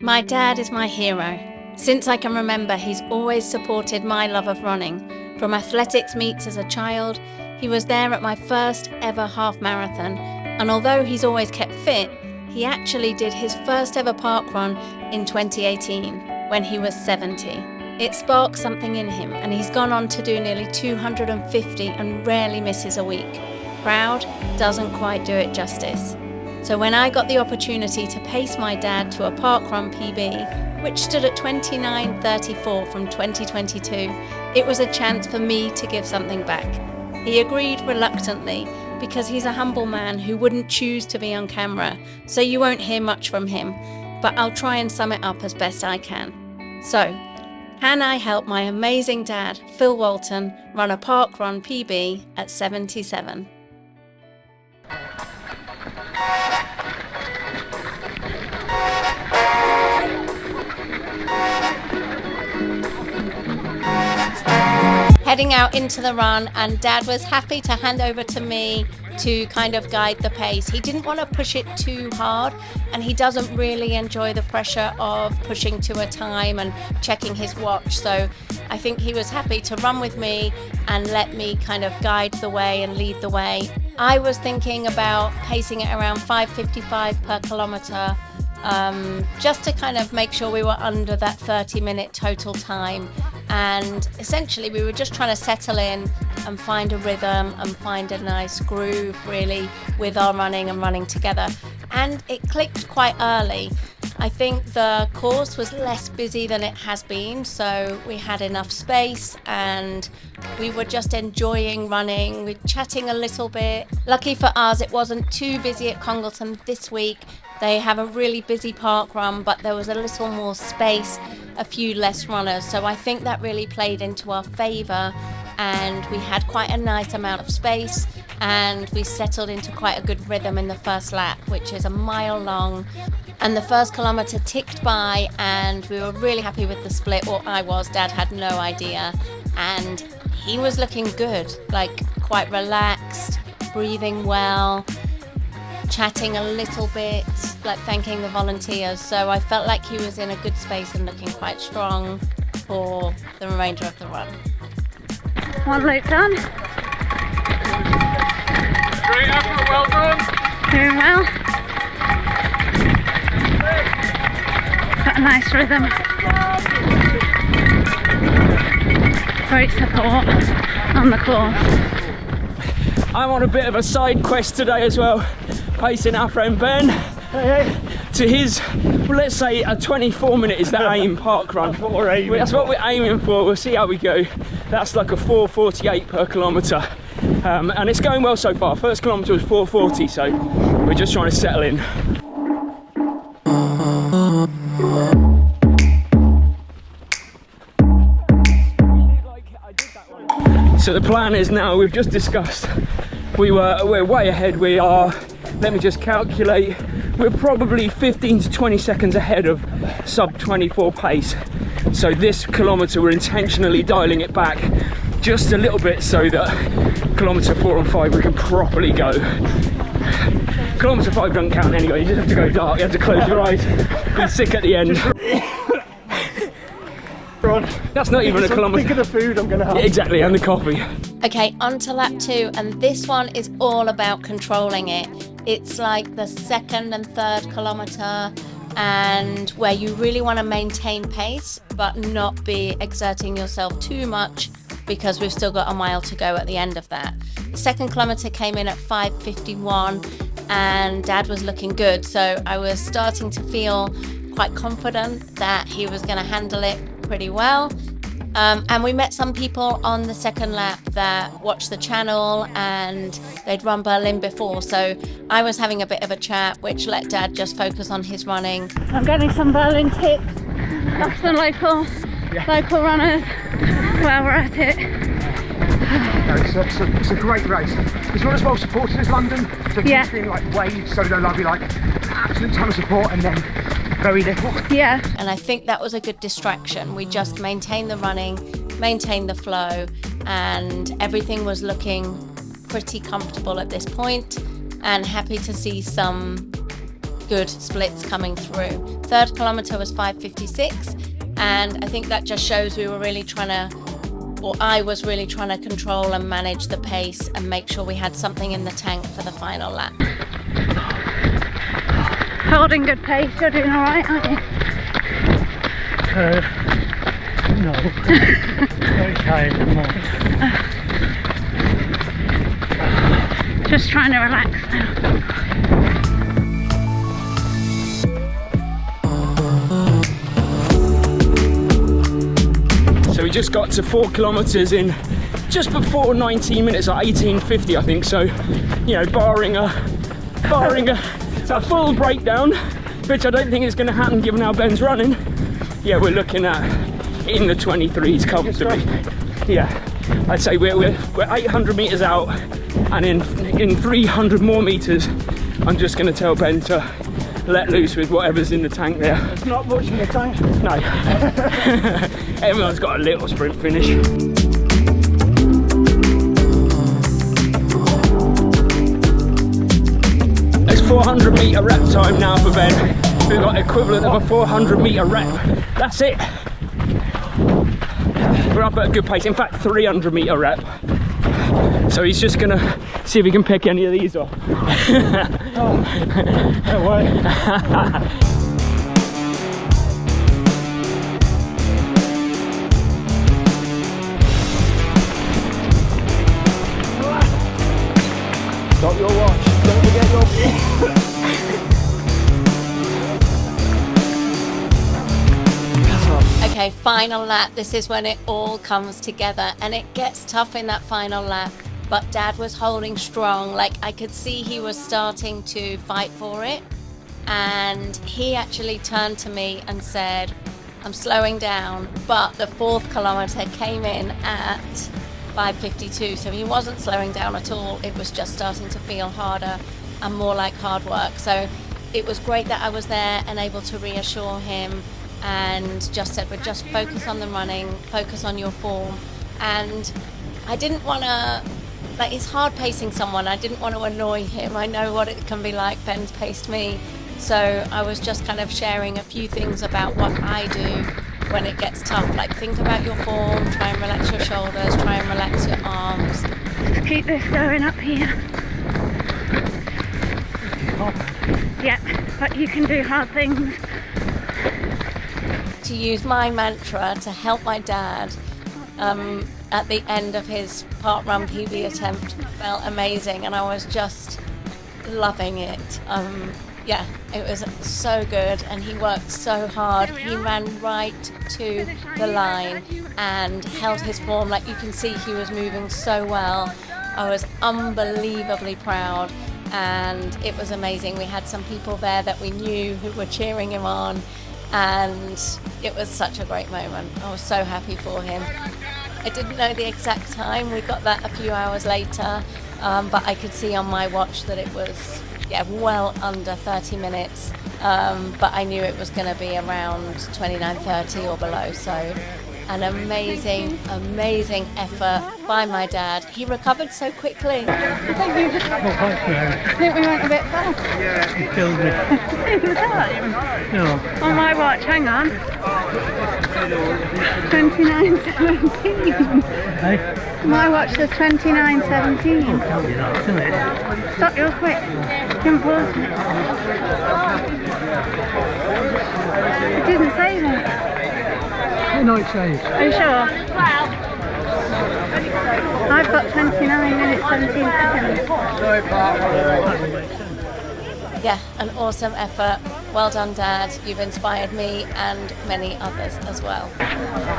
My dad is my hero. Since I can remember, he's always supported my love of running. From athletics meets as a child, he was there at my first ever half marathon, and although he's always kept fit, he actually did his first ever parkrun in 2018 when he was 70. It sparked something in him, and he's gone on to do nearly 250 and rarely misses a week. Proud doesn't quite do it justice. So when I got the opportunity to pace my dad to a parkrun PB, which stood at 29:34 from 2022, it was a chance for me to give something back. He agreed reluctantly because he's a humble man who wouldn't choose to be on camera, so you won't hear much from him, but I'll try and sum it up as best I can. So, can I help my amazing dad, Phil Walton, run a parkrun PB at 77? Heading out into the run, and Dad was happy to hand over to me to kind of guide the pace. He didn't want to push it too hard, and he doesn't really enjoy the pressure of pushing to a time and checking his watch. So I think he was happy to run with me and let me kind of guide the way and lead the way. I was thinking about pacing it around 5:55 per kilometre, just to kind of make sure we were under that 30-minute total time. And essentially we were just trying to settle in and find a rhythm and find a nice groove really with our running and running together. And it clicked quite early. I think the course was less busy than it has been, so we had enough space and we were just enjoying running. We're chatting a little bit. Lucky for us, it wasn't too busy at Congleton this week. They have a really busy park run, but there was a little more space, a few less runners. So I think that really played into our favour, and we had quite a nice amount of space, and we settled into quite a good rhythm in the first lap, which is a mile long. And the first kilometre ticked by, and we were really happy with the split. Well, I was. Dad had no idea, and he was looking good, like quite relaxed, breathing well, chatting a little bit, like thanking the volunteers. So I felt like he was in a good space and looking quite strong for the remainder of the run. One loop done. Great effort, well done. Doing well. Got a nice rhythm. Great support on the course. I'm on a bit of a side quest today as well, pacing our friend Ben to his, well, let's say a 24-minute is the aim park run. That's what we're aiming for. We'll see how we go. That's like a 4:48 per kilometre, and it's going well so far. First kilometre was 4:40, so we're just trying to settle in. So the plan is now, we've just discussed, we're way ahead. We are, let me just calculate, we're probably 15 to 20 seconds ahead of sub 24 pace. So this kilometre we're intentionally dialing it back just a little bit so that kilometre 4 and 5 we can properly go. Kilometre 5 doesn't count anyway, you just have to go dark, you have to close your eyes, be sick at the end. That's not even a kilometre. Think of the food I'm going to have. Yeah, exactly, and the coffee. Okay, on to lap 2, and this one is all about controlling it. It's like the second and third kilometre, and where you really want to maintain pace but not be exerting yourself too much, because we've still got a mile to go at the end of that. The second kilometre came in at 5:51 and Dad was looking good, so I was starting to feel quite confident that he was going to handle it pretty well. And we met some people on the second lap that watched the channel and they'd run Berlin before, so I was having a bit of a chat which let Dad just focus on his running. I'm getting some Berlin tips off the local runners while we're at it. No, it's a great race. It's not as well supported as London, so it keeps being like waves, so there'll be like absolute ton of support and then very little. Yeah. And I think that was a good distraction. We just maintained the running, maintained the flow, and everything was looking pretty comfortable at this point, and happy to see some good splits coming through. Third kilometre was 5:56, and I think that just shows we were really trying to, or I was really trying to control and manage the pace and make sure we had something in the tank for the final lap. Holding good pace, you're doing all right, aren't you? No. Very tired at the moment. Just trying to relax now. So we just got to 4 kilometres in just before 19 minutes, or 18:50 I think. So, you know, barring a full breakdown, which I don't think is going to happen given how Ben's running. Yeah, we're looking at in the 23s comfortably. Yeah, I'd say we're 800 metres out, and in 300 more metres, I'm just going to tell Ben to let loose with whatever's in the tank there. There's not much in the tank. No. Everyone's got a little sprint finish. It's 400 metre rep time now for Ben. We've got equivalent of a 400 metre rep. That's it. We're up at a good pace. In fact, 300 metre rep. So he's just gonna see if he can pick any of these off. Oh, no way. Stop your watch. Don't forget your... Okay, final lap. This is when it all comes together, and it gets tough in that final lap. But Dad was holding strong. Like, I could see he was starting to fight for it. And he actually turned to me and said, I'm slowing down. But the 4th kilometre came in at 5:52. So he wasn't slowing down at all. It was just starting to feel harder and more like hard work. So it was great that I was there and able to reassure him and just said, but just focus on the running, focus on your form. And I didn't want to, like, it's hard pacing someone. I didn't want to annoy him. I know what it can be like. Ben's paced me. So I was just kind of sharing a few things about what I do when it gets tough. Like, think about your form, try and relax your shoulders, try and relax your arms. Just keep this going up here. Yeah, but you can do hard things. To use my mantra to help my dad at the end of his parkrun PB attempt felt amazing, and I was just loving it. Yeah, it was so good, and he worked so hard. He ran right to the line and held his form. Like, you can see he was moving so well. I was unbelievably proud, and it was amazing. We had some people there that we knew who were cheering him on, and it was such a great moment. I was so happy for him. I didn't know the exact time. We got that a few hours later, but I could see on my watch that it was well under 30 minutes, but I knew it was going to be around 29:30 or below. So an amazing effort by my dad. He recovered so quickly. I think we went a bit fast. You killed me. Was that? No. On my watch, hang on. 29:17. Hey? My watch says 29:17. Tell you that, isn't it? Stop yours quick. You can pause. It didn't say that. No, it changed. Are you sure? I've got 29 minutes 17 seconds. Yeah, an awesome effort. Well done, Dad. You've inspired me and many others as well.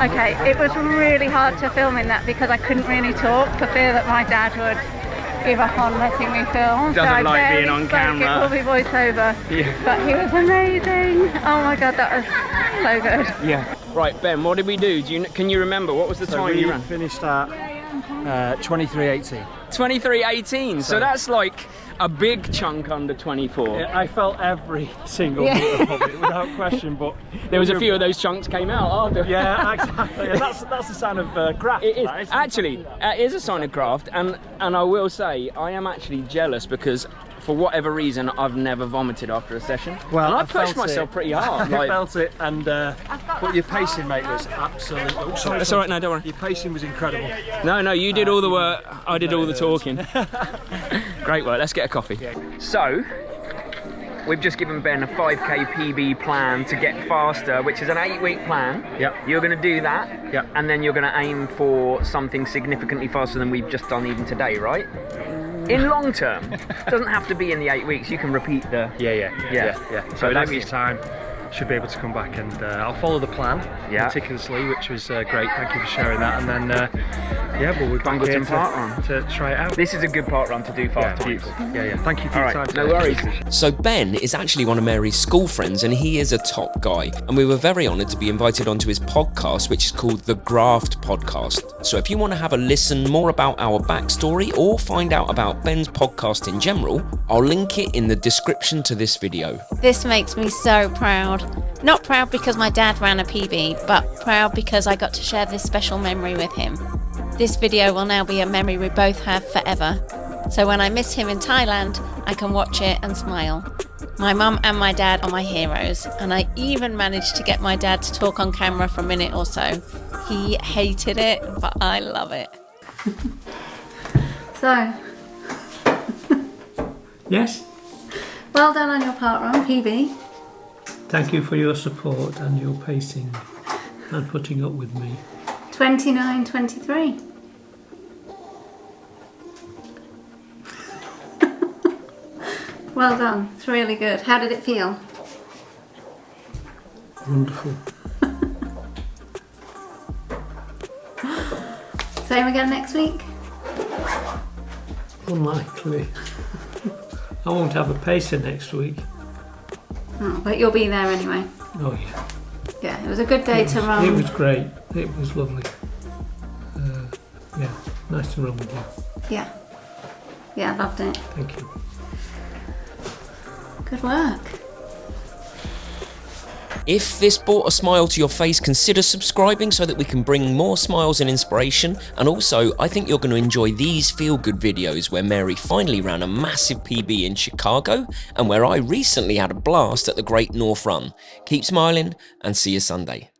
Okay, it was really hard to film in that because I couldn't really talk for fear that my dad would give up on letting me film. Doesn't like being on camera. It will be voiceover. Yeah. But he was amazing. Oh my god, that was so good. Yeah. Right, Ben, what did we do? Can you remember? What was the time you ran? Finished at 23:18. 23:18. So that's like a big chunk under 24. I felt every single bit of it without question, but There was a few of those chunks came out after. yeah, exactly. And that's the sign of graft. It is. Right? Actually, it is a sign of craft, and I will say I am actually jealous because for whatever reason, I've never vomited after a session. Well, and I I pushed felt myself it. pretty hard. I Like, felt it, and but your pacing, mate, was absolutely. Oh, sorry, that's all right. No, don't worry. Your pacing was incredible. No, you did all the work. I did all the talking. Great work. Let's get a coffee. So, we've just given Ben a 5k PB plan to get faster, which is an 8-week plan. Yep. You're going to do that. Yep. And then you're going to aim for something significantly faster than we've just done even today, right? In long term. Doesn't have to be in the 8 weeks. You can repeat the... Yeah. So don't next you- time, should be able to come back, and I'll follow the plan meticulously, which was great. Thank you for sharing that. And then we'll be back here to try it out. This is a good part run to do fast times. Yeah. Thank you for your time. No worries. So Ben is actually one of Mary's school friends, and he is a top guy. And we were very honoured to be invited onto his podcast, which is called The Graft Podcast. So if you want to have a listen more about our backstory or find out about Ben's podcast in general, I'll link it in the description to this video. This makes me so proud. Not proud because my dad ran a PB, but proud because I got to share this special memory with him. This video will now be a memory we both have forever. So when I miss him in Thailand, I can watch it and smile. My mum and my dad are my heroes, and I even managed to get my dad to talk on camera for a minute or so. He hated it, but I love it. So, Yes. well done on your parkrun PB. Thank you for your support and your pacing and putting up with me. 29:23. Well done. It's really good. How did it feel? Wonderful. Same again next week? Unlikely. I won't have a pacer next week. Oh, but you'll be there anyway. Oh yeah. Yeah, it was a good day to run. It was great. It was lovely. Yeah, nice to run with you. Yeah, I loved it. Thank you. Good work. If this brought a smile to your face, consider subscribing so that we can bring more smiles and inspiration. And also, I think you're going to enjoy these feel-good videos where Mary finally ran a massive PB in Chicago and where I recently had a blast at the Great North Run. Keep smiling and see you Sunday.